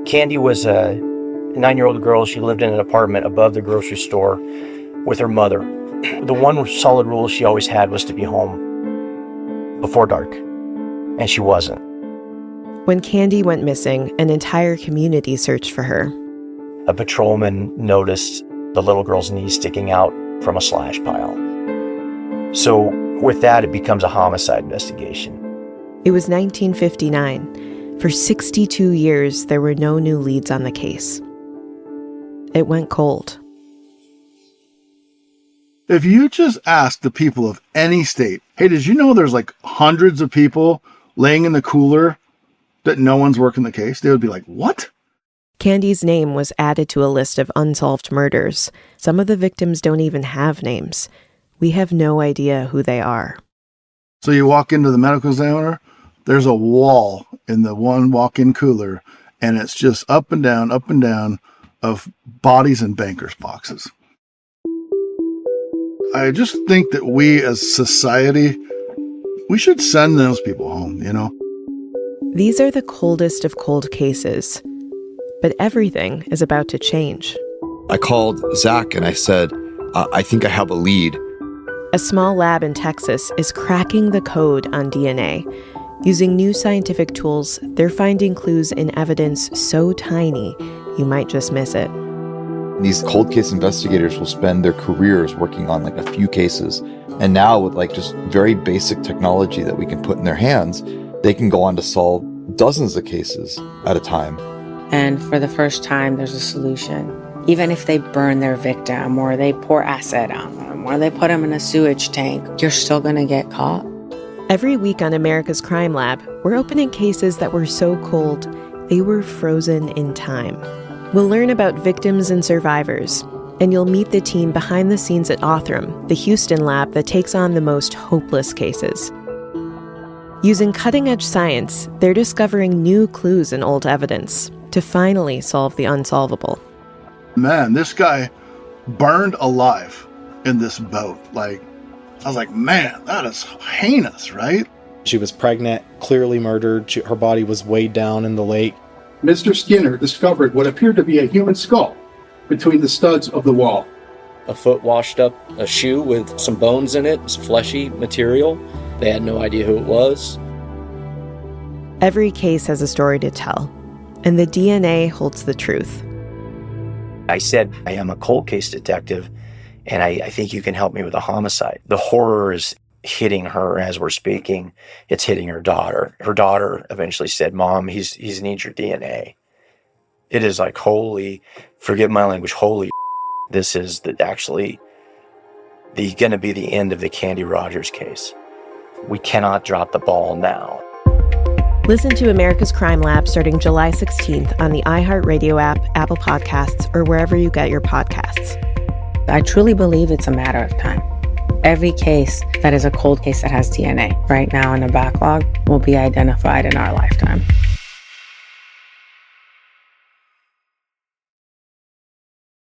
Candy was a 9-year-old girl. She lived in an apartment above the grocery store with her mother. The one solid rule she always had was to be home before dark, and she wasn't. When Candy went missing, an entire community searched for her. A patrolman noticed the little girl's knee sticking out from a slash pile. So with that, it becomes a homicide investigation. It was 1959. For 62 years, there were no new leads on the case. It went cold. If you just ask the people of any state, hey, did you know there's like hundreds of people laying in the cooler that no one's working the case? They would be like, what? Candy's name was added to a list of unsolved murders. Some of the victims don't even have names. We have no idea who they are. So you walk into the medical examiner, there's a wall in the one walk-in cooler, and it's just up and down of bodies in bankers' boxes. I just think that we as society, we should send those people home, you know? These are the coldest of cold cases, but everything is about to change. I called Zach and I said, I think I have a lead. A small lab in Texas is cracking the code on DNA. Using new scientific tools, they're finding clues in evidence so tiny, you might just miss it. These cold case investigators will spend their careers working on like a few cases. And now with like just very basic technology that we can put in their hands, they can go on to solve dozens of cases at a time. And for the first time, there's a solution. Even if they burn their victim or they pour acid on them or they put them in a sewage tank, you're still going to get caught. Every week on America's Crime Lab, we're opening cases that were so cold, they were frozen in time. We'll learn about victims and survivors, and you'll meet the team behind the scenes at Othram, the Houston lab that takes on the most hopeless cases. Using cutting-edge science, they're discovering new clues in old evidence to finally solve the unsolvable. Man, this guy burned alive in this boat. Like, I was like, man, that is heinous, right? She was pregnant, clearly murdered. Her body was weighed down in the lake. Mr. Skinner discovered what appeared to be a human skull between the studs of the wall. A foot washed up a shoe with some bones in it, some fleshy material. They had no idea who it was. Every case has a story to tell, and the DNA holds the truth. I said, I am a cold case detective, and I think you can help me with a homicide. The horror is hitting her as we're speaking. It's hitting her daughter. Her daughter eventually said, Mom, he's needs your DNA. It is like, holy, forgive my language, holy, this is actually going to be the end of the Candy Rogers case. We cannot drop the ball now. Listen to America's Crime Lab starting July 16th on the iHeartRadio app, Apple Podcasts, or wherever you get your podcasts. I truly believe it's a matter of time. Every case that is a cold case that has DNA right now in the backlog will be identified in our lifetime.